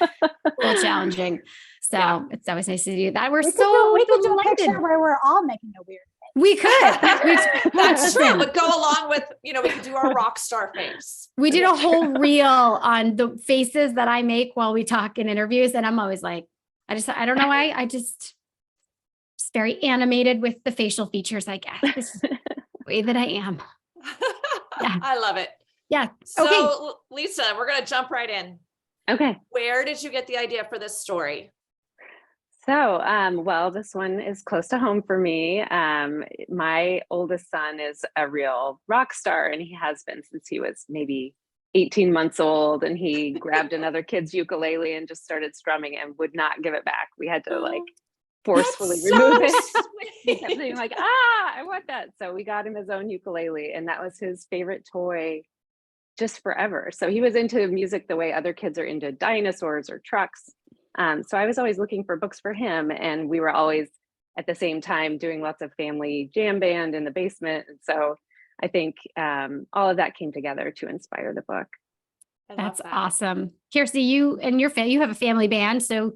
a little challenging. So it's always nice to do that. We could do a picture where we're all making a weird face. We could. That's true. But go along with, we could do our rock star face. We did a whole reel on the faces that I make while we talk in interviews. And I'm always like, I don't know why. I just very animated with the facial features, I guess. This is the way that I am. Yeah. I love it. Yeah. So Okay. Lisa, we're going to jump right in. Okay. Where did you get the idea for this story? So, well, this one is close to home for me. My oldest son is a real rock star, and he has been since he was maybe 18 months old, and he grabbed another kid's ukulele and just started strumming and would not give it back. We had to forcefully remove it. He kept saying like, I want that. So we got him his own ukulele, and that was his favorite toy just forever. So he was into music the way other kids are into dinosaurs or trucks. So I was always looking for books for him, and we were always at the same time doing lots of family jam band in the basement. And so I think all of that came together to inspire the book. That's awesome. Kirsty, you and your you have a family band, so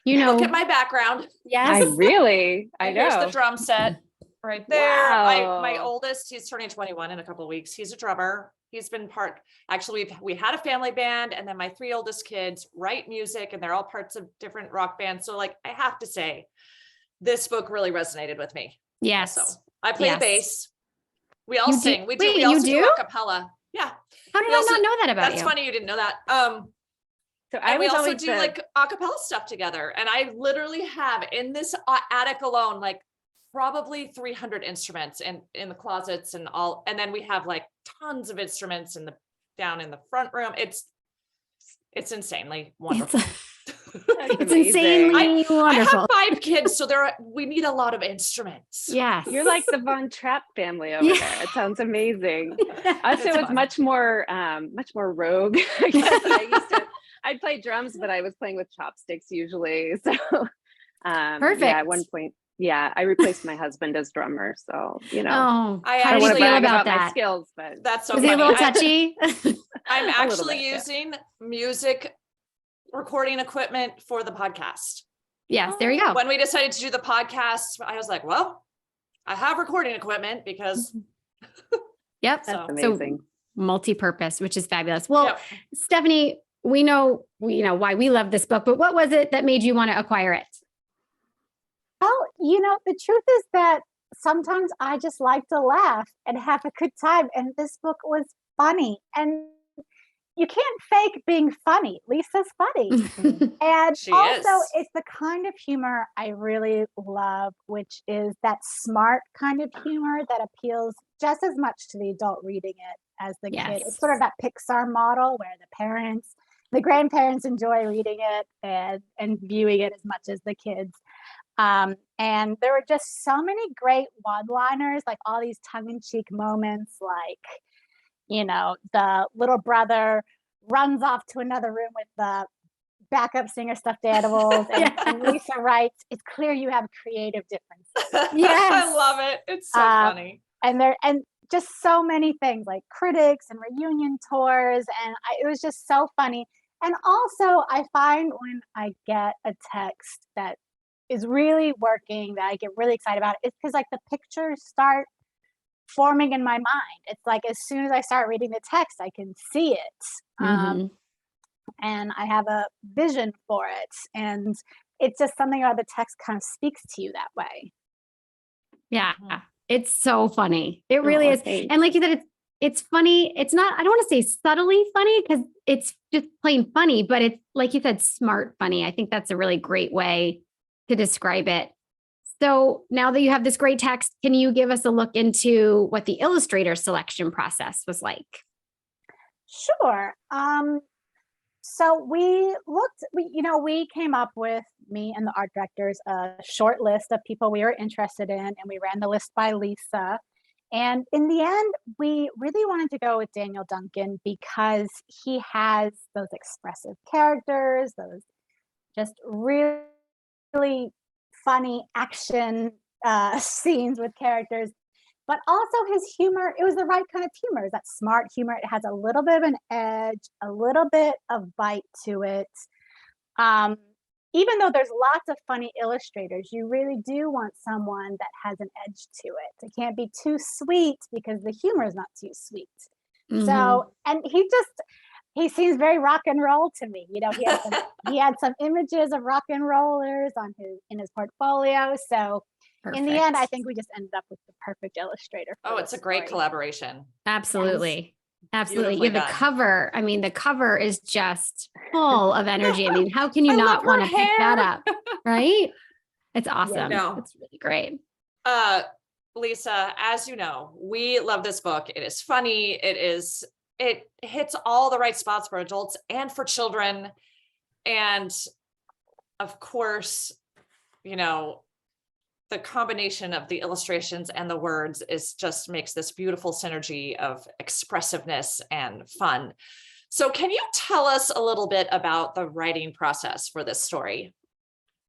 look at my background. Yes, I know. Here's the drum set right there. Wow. My oldest, he's turning 21 in a couple of weeks. He's a drummer. He's been actually, we had a family band, and then my 3 oldest kids write music, and they're all parts of different rock bands. So I have to say, this book really resonated with me. Yes. So I play the bass. We all sing. We Wait, we also do a cappella. Yeah. How did I not know that about you? That's funny. You didn't know that. So we also do like a cappella stuff together. And I literally have in this attic alone, like probably 300 instruments in the closets and all. And then we have like tons of instruments down in the front room. It's insanely wonderful. It's insanely wonderful. I have 5 kids, so we need a lot of instruments. Yes. You're like the Von Trapp family over there. It sounds amazing. Also, it's much more rogue. I guess I'd play drums, but I was playing with chopsticks usually. So perfect. Yeah, at one point, I replaced my husband as drummer. So, I don't want to brag about that. My skills, but that's so Was funny. he a little touchy? I'm actually using music recording equipment for the podcast. Yes, there you go. When we decided to do the podcast, I was like, well, I have recording equipment because yep. That's amazing. So multi-purpose, which is fabulous. Well, Stephanie, we know why we love this book, but what was it that made you want to acquire it? Well, the truth is that sometimes I just like to laugh and have a good time. And this book was funny. And you can't fake being funny. Lisa's funny. And it's the kind of humor I really love, which is that smart kind of humor that appeals just as much to the adult reading it as the kid. It's sort of that Pixar model where the grandparents enjoy reading it and viewing it as much as the kids. And there were just so many great one-liners, like all these tongue-in-cheek moments, like, the little brother runs off to another room with the backup singer stuffed animals. And Lisa writes, "It's clear you have creative differences." Yes. I love it. It's so funny. And just so many things like critics and reunion tours. And it was just so funny. And also I find when I get a text that is really working, that I get really excited about, it's because like the pictures start forming in my mind. It's like as soon as I start reading the text, I can see it. And I have a vision for it. And it's just something about the text kind of speaks to you that way. Yeah. It's so funny. It really is. Thanks. And like you said, it's funny. It's not, I don't want to say subtly funny because it's just plain funny, but it's like you said, smart funny. I think that's a really great way to describe it. So now that you have this great text, can you give us a look into what the illustrator selection process was like? Sure. So we came up with, me and the art directors, a short list of people we were interested in, and we ran the list by Lisa. And in the end, we really wanted to go with Daniel Duncan because he has those expressive characters, those just really funny action scenes with characters, but also his humor. It was the right kind of humor. It's that smart humor. It has a little bit of an edge, a little bit of bite to it. even though there's lots of funny illustrators, you really do want someone that has an edge to it. It can't be too sweet because the humor is not too sweet. Mhm. So, and he seems very rock and roll to me. You know, he had some images of rock and rollers in his portfolio. So in the end, I Perfect. think we just ended up with the perfect illustrator. Oh, for it's a this great story. collaboration. Absolutely. Absolutely. Beautifully Yeah, the done. cover. I mean, the cover is just full of energy. I mean, how can you I not love want her to pick that hair. up? Right? It's awesome. No. It's really great. Lisa, as you know, we love this book. It is funny. It hits all the right spots for adults and for children. And of course, you know, the combination of the illustrations and the words just makes this beautiful synergy of expressiveness and fun. So can you tell us a little bit about the writing process for this story?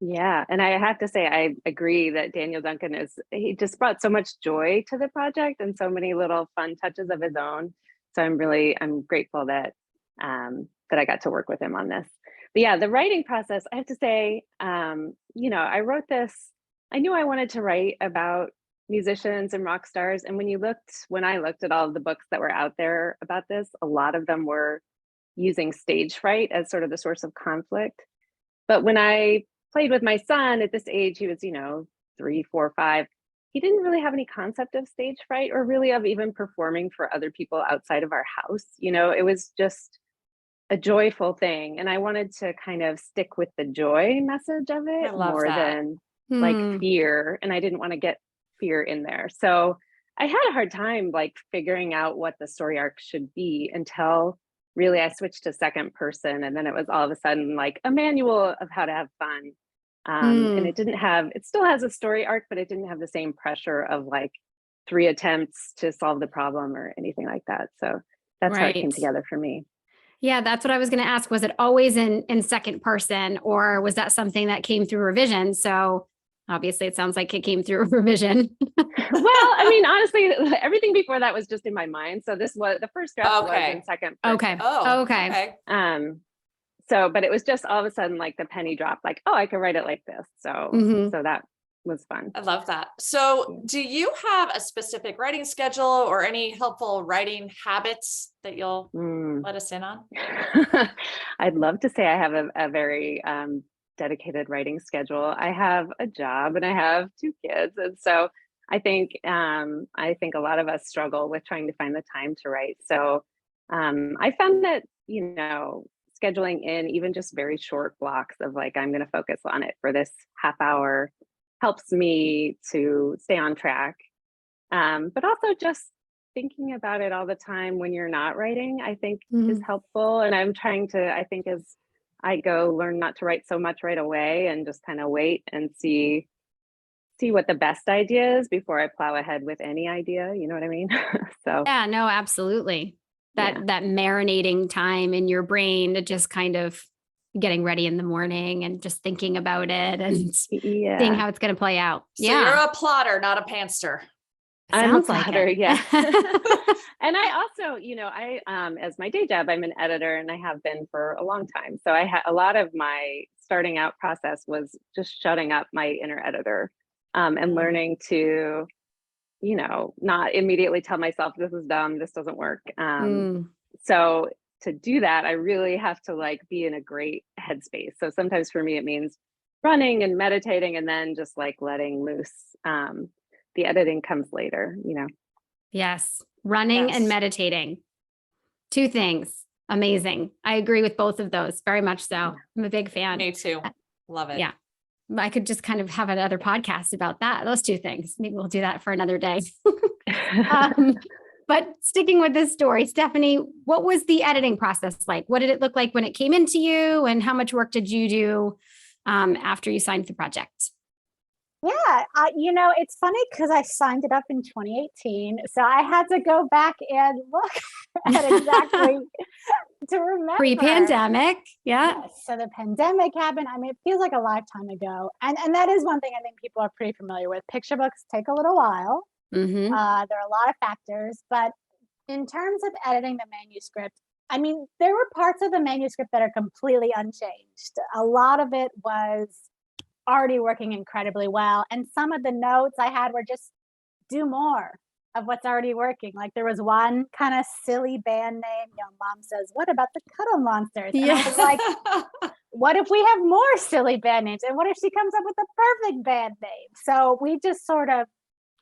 Yeah, and I have to say, I agree that Daniel Duncan he just brought so much joy to the project and so many little fun touches of his own. So I'm grateful that that I got to work with him on this. But yeah, the writing process, I have to say, I wrote this, I knew I wanted to write about musicians and rock stars. And when I looked at all of the books that were out there about this, a lot of them were using stage fright as sort of the source of conflict. But when I played with my son at this age, he was, 3, 4, 5. He didn't really have any concept of stage fright or really of even performing for other people outside of our house. It was just a joyful thing. And I wanted to kind of stick with the joy message of it love more that. than like fear. And I didn't want to get fear in there. So I had a hard time like figuring out what the story arc should be until really I switched to second person. And then it was all of a sudden like a manual of how to have fun. And it still has a story arc, but it didn't have the same pressure of like 3 attempts to solve the problem or anything like that. So that's how it came together for me. Yeah, that's what I was going to ask. Was it always in second person, or was that something that came through revision? So obviously it sounds like it came through revision. Well, I mean, honestly, everything before that was just in my mind. So the first draft was in second person. Okay. Oh, okay. But it was just all of a sudden like the penny dropped, like, oh, I could write it like this. So that was fun. I love that. So do you have a specific writing schedule or any helpful writing habits that you'll let us in on? I'd love to say I have a very dedicated writing schedule. I have a job and I have 2 kids. And so I think a lot of us struggle with trying to find the time to write. So I found that, scheduling in even just very short blocks of like, I'm going to focus on it for this half hour helps me to stay on track. But also just thinking about it all the time when you're not writing, I think is helpful. And I'm trying to, I think as I go, learn not to write so much right away and just kind of wait and see what the best idea is before I plow ahead with any idea. You know what I mean? So yeah, no, absolutely. That marinating time in your brain to just kind of getting ready in the morning and just thinking about it and seeing how it's going to play out. So you're a plotter, not a pantster. I'm a plotter, yeah. And I also, as my day job, I'm an editor and I have been for a long time. So I had a lot of my starting out process was just shutting up my inner editor and learning to, not immediately tell myself, this is dumb, this doesn't work. So to do that, I really have to like be in a great headspace. So sometimes for me, it means running and meditating and then just like letting loose. The editing comes later, Yes. Running and meditating. 2 things. Amazing. I agree with both of those very much so. I'm a big fan. Me too. Love it. Yeah. I could just kind of have another podcast about that. Those 2 things. Maybe we'll do that for another day. But sticking with this story, Stephanie, what was the editing process like? What did it look like when it came into you? And how much work did you do after you signed the project? Yeah, it's funny because I signed it up in 2018. So I had to go back and look at exactly to remember. Pre-pandemic. Yeah. Yes, so the pandemic happened. I mean, it feels like a lifetime ago. And that is one thing I think people are pretty familiar with. Picture books take a little while. There are a lot of factors, but in terms of editing the manuscript, I mean, there were parts of the manuscript that are completely unchanged. A lot of it was already working incredibly well. And some of the notes I had were just do more of what's already working. Like there was one kind of silly band name, mom says, what about the Cuddle Monsters? And I was like, what if we have more silly band names? And what if she comes up with the perfect band name? So we just sort of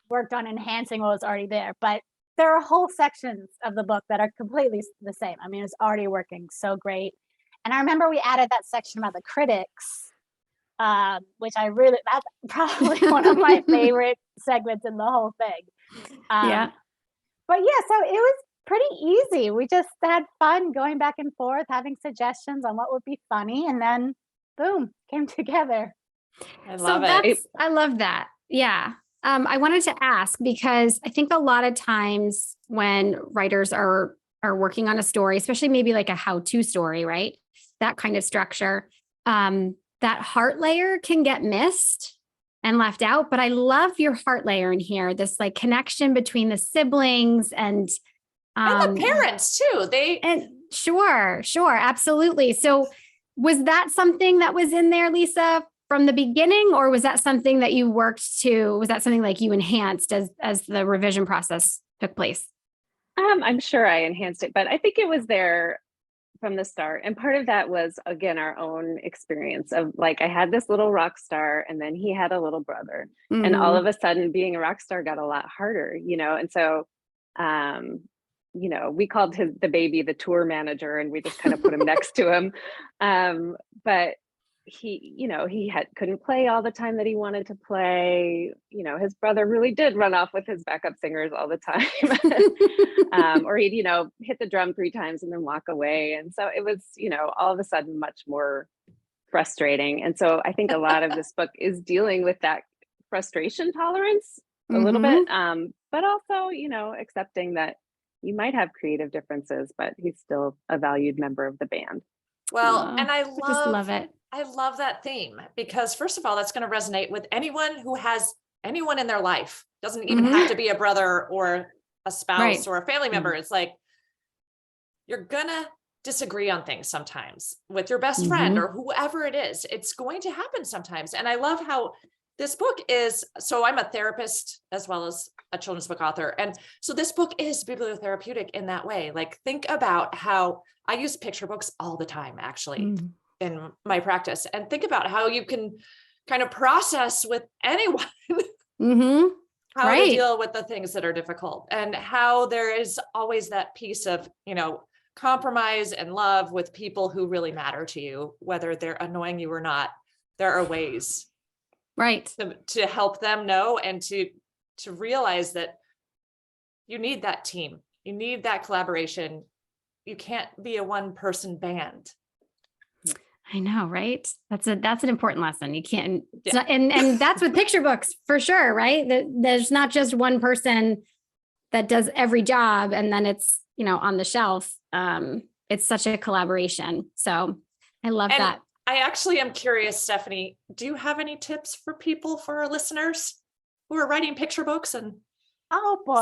worked on enhancing what was already there. But there are whole sections of the book that are completely the same. I mean, it's already working so great. And I remember we added that section about the critics, which that's probably one of my favorite segments in the whole thing. Yeah. But yeah, so it was pretty easy. We just had fun going back and forth, having suggestions on what would be funny, and then boom, came together. I love it. I love that. Yeah. I wanted to ask because I think a lot of times when writers are working on a story, especially maybe like a how-to story, right? That kind of structure, that heart layer can get missed and left out. But I love your heart layer in here, this like connection between the siblings and the parents too. Sure, absolutely. So was that something that was in there, Lisa, from the beginning, or was that something that you worked to? Was that something like you enhanced as the revision process took place? I'm sure I enhanced it, but I think it was there from the start. And part of that was, again, our own experience of like, I had this little rock star and then he had a little brother. Mm-hmm. And all of a sudden being a rock star got a lot harder, And so, we called the baby the tour manager and we just kind of put him next to him. But he couldn't play all the time that he wanted to play. His brother really did run off with his backup singers all the time. Or he'd, hit the drum 3 times and then walk away. And so it was, all of a sudden much more frustrating. And so I think a lot of this book is dealing with that frustration tolerance a little bit, but also, accepting that you might have creative differences, but he's still a valued member of the band. Well, and I just love it. I love that theme because first of all, that's going to resonate with anyone who has anyone in their life. Doesn't even have to be a brother or a spouse or a family member. It's like, you're going to disagree on things sometimes with your best friend or whoever it is. It's going to happen sometimes. And I love how this book is, so I'm a therapist as well as a children's book author. And so this book is bibliotherapeutic in that way. Like think about how I use picture books all the time, actually, in my practice, and think about how you can kind of process with anyone how to deal with the things that are difficult and how there is always that piece of, compromise and love with people who really matter to you, whether they're annoying you or not. There are ways to help them know and to realize that you need that team. You need that collaboration. You can't be a one-person band. I know, right? That's an important lesson. You can't, and that's with picture books for sure, right? There's not just one person that does every job and then it's, on the shelf. It's such a collaboration. So I love that. I actually am curious, Stephanie, do you have any tips for people, for our listeners who are writing picture books and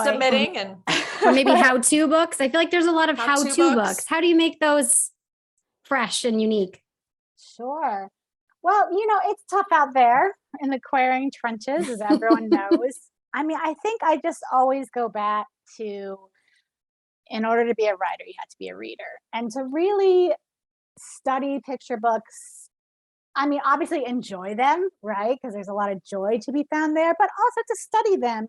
submitting and or maybe how-to books? I feel like there's a lot of how-to books. How do you make those fresh and unique? Sure. Well, it's tough out there in the querying trenches, as everyone knows. I mean, I think I just always go back to, in order to be a writer, you have to be a reader. And to really study picture books, I mean, obviously enjoy them, right? Because there's a lot of joy to be found there, but also to study them.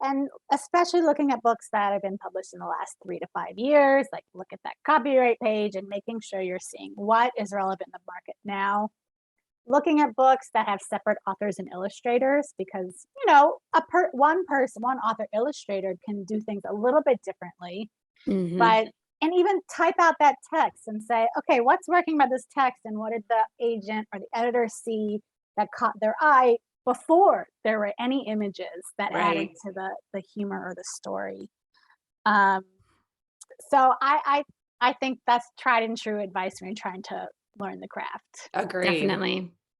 And especially looking at books that have been published in the last 3 to 5 years, like look at that copyright page and making sure you're seeing what is relevant in the market now. Looking at books that have separate authors and illustrators, because, one author illustrator can do things a little bit differently. And even type out that text and say, okay, what's working about this text and what did the agent or the editor see that caught their eye before there were any images that added to the humor or the story. So I think that's tried and true advice when you're trying to learn the craft. Agreed.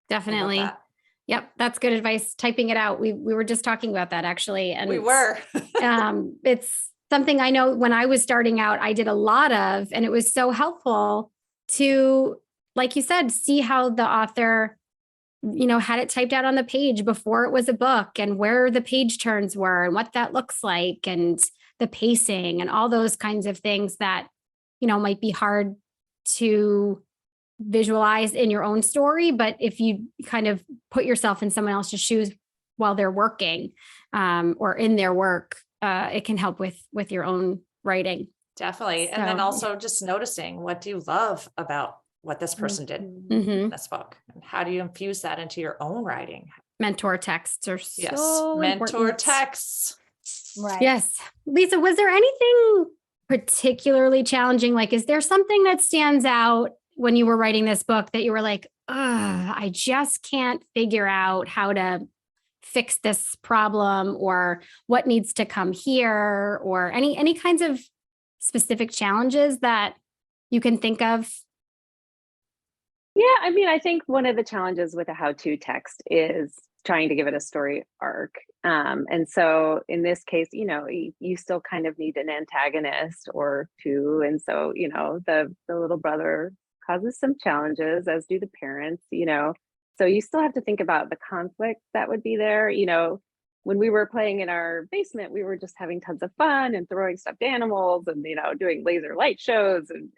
Definitely. Yep. That's good advice. Typing it out. We were just talking about that actually. And we were. It's something I know when I was starting out, I did a lot of, and it was so helpful to, like you said, see how the author, had it typed out on the page before it was a book, and where the page turns were and what that looks like, and the pacing and all those kinds of things that, might be hard to visualize in your own story. But if you kind of put yourself in someone else's shoes while they're working, or in their work, it can help with your own writing. Definitely. And then also just noticing, what do you love about what this person did in this book? And how do you infuse that into your own writing? Mentor texts are so mentor important. texts. Right. Yes. Lisa, was there anything particularly challenging? Like, is there something that stands out when you were writing this book that you were like, I just can't figure out how to fix this problem, or what needs to come here, or any kinds of specific challenges that you can think of? Yeah, I mean, I think one of the challenges with a how-to text is trying to give it a story arc. And so in this case, you still kind of need an antagonist or two. And so, the little brother causes some challenges, as do the parents, so you still have to think about the conflict that would be there. When we were playing in our basement, we were just having tons of fun and throwing stuffed animals and, doing laser light shows. And,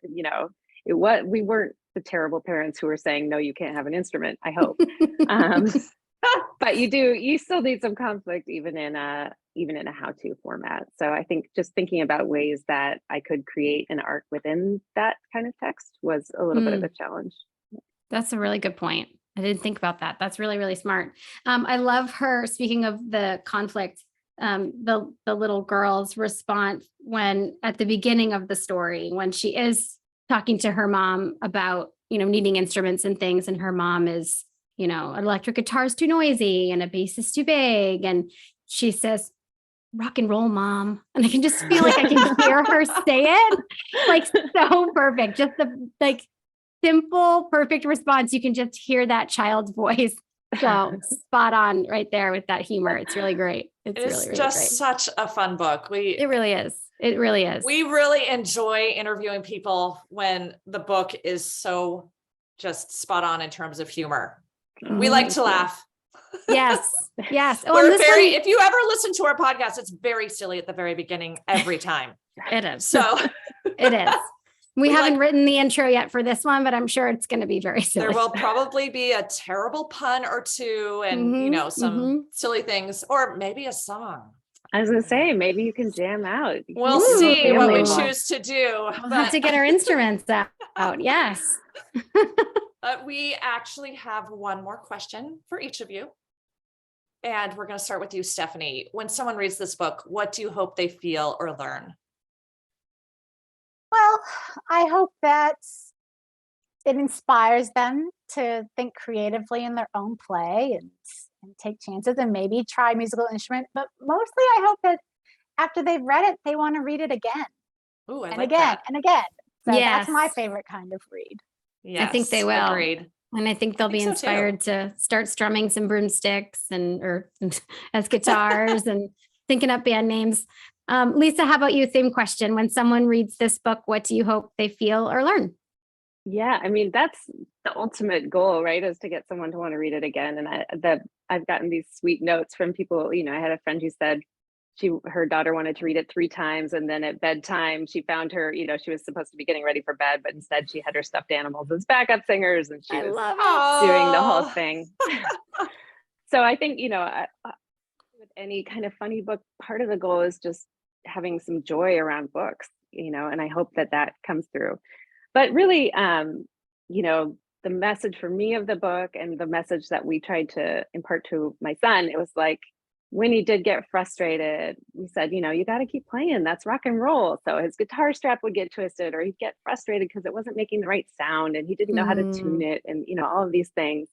we weren't the terrible parents who were saying, no, you can't have an instrument, I hope. But you still need some conflict even in a how-to format. So I think just thinking about ways that I could create an arc within that kind of text was a little bit of a challenge. That's a really good point. I didn't think about that. That's really, really smart. I love her, speaking of the conflict, the little girl's response when at the beginning of the story, when she is talking to her mom about, needing instruments and things. And her mom is, an electric guitar is too noisy and a bass is too big. And she says, rock and roll, mom. And I can just feel like I can hear her say it, like, so perfect. Just the simple, perfect response. You can just hear that child's voice. So spot on right there with that humor. It's really great. It's really, really just great. Such a fun book. It really is. It really is. We really enjoy interviewing people when the book is so just spot on in terms of humor. We like to laugh. Yes. Yes. If you ever listen to our podcast, it's very silly at the very beginning every time. It is. So it is. We haven't written the intro yet for this one, but I'm sure it's going to be very silly. There will probably be a terrible pun or two and, some silly things, or maybe a song. I was going to say, maybe you can jam out. We'll see what we choose to do. We'll have to get our instruments out. Yes. We actually have one more question for each of you. And we're going to start with you, Stephanie. When someone reads this book, what do you hope they feel or learn? Well, I hope that it inspires them to think creatively in their own play and take chances and maybe try a musical instrument. But mostly I hope that after they've read it, they want to read it again. Ooh, I and like again that. and again. So Yes. that's my favorite kind of read. Yes, I think they will. Agreed. And I think they'll be inspired to start strumming some broomsticks or as guitars and thinking up band names. Lisa, how about you? Same question. When someone reads this book, what do you hope they feel or learn? Yeah, I mean, that's the ultimate goal, right? Is to get someone to want to read it again. And I've gotten these sweet notes from people. I had a friend who said her daughter wanted to read it 3 times, and then at bedtime she found her, she was supposed to be getting ready for bed, but instead she had her stuffed animals as backup singers, and she was doing the whole thing. So I think, with any kind of funny book, part of the goal is just having some joy around books, and I hope that comes through. But really, the message for me of the book and the message that we tried to impart to my son, it was like, when he did get frustrated, we said, you got to keep playing. That's rock and roll. So his guitar strap would get twisted, or he'd get frustrated because it wasn't making the right sound and he didn't know how to tune it, and all of these things.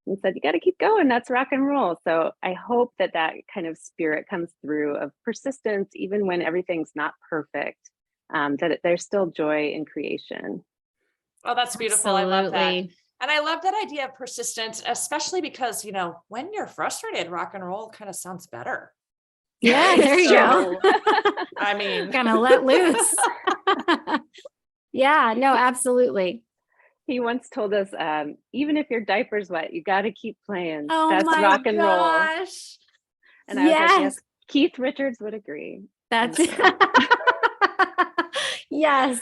We said, you got to keep going. That's rock and roll. So I hope that kind of spirit comes through of persistence, even when everything's not perfect, that there's still joy in creation. Oh, that's beautiful. Absolutely. I love that. And I love that idea of persistence, especially because, when you're frustrated, rock and roll kind of sounds better. Yeah, there you go. I mean, Gonna let loose. Yeah, no, absolutely. He once told us, even if your diaper's wet, you got to keep playing. Oh That's my rock and roll. gosh. And I was like, Yes. yes, Keith Richards would agree. That's yes.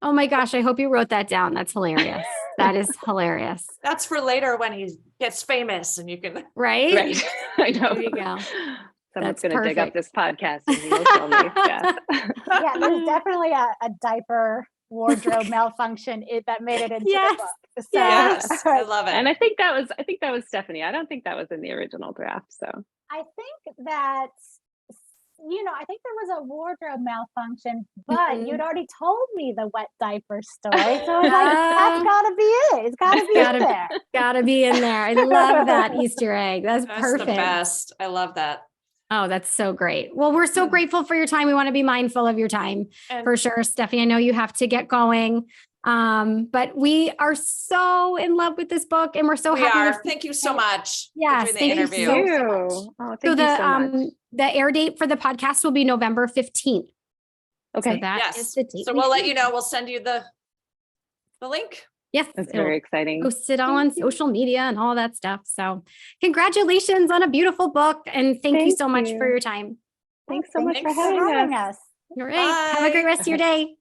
Oh my gosh. I hope you wrote that down. That's hilarious. That is hilarious. that's for later when he gets famous and you can. Right? Right. I know. There you go. Someone's That's going to dig up perfect. this podcast and he will tell me. Yeah. Yeah, there's definitely a diaper wardrobe malfunction that made it into Yes. the book. So, Yes, I love it. And I think that was Stephanie. I don't think that was in the original draft. So I think that, I think there was a wardrobe malfunction, but you'd already told me the wet diaper story. So I was like, that's gotta be it. It's gotta be in there. Gotta be in there. I love that Easter egg. That's perfect. the best. I love that. Oh, that's so great. Well, we're so grateful for your time. We want to be mindful of your time And for sure. Stephanie, I know you have to get going. But we are so in love with this book and we're so we happy. are. Thank you so much Yes, for doing the thank you interview. so Oh, So thank you so much. the air date for the podcast will be November 15th. Okay. So that is Yes. the date. So we'll let you know. We'll send you the link. Yes. That's it'll very exciting. post it all on social media and all that stuff. So congratulations on a beautiful book. And thank you Thank so much for you. your time. Thanks so much for Thanks for having us. us. All right. Have a great Bye. rest of your day.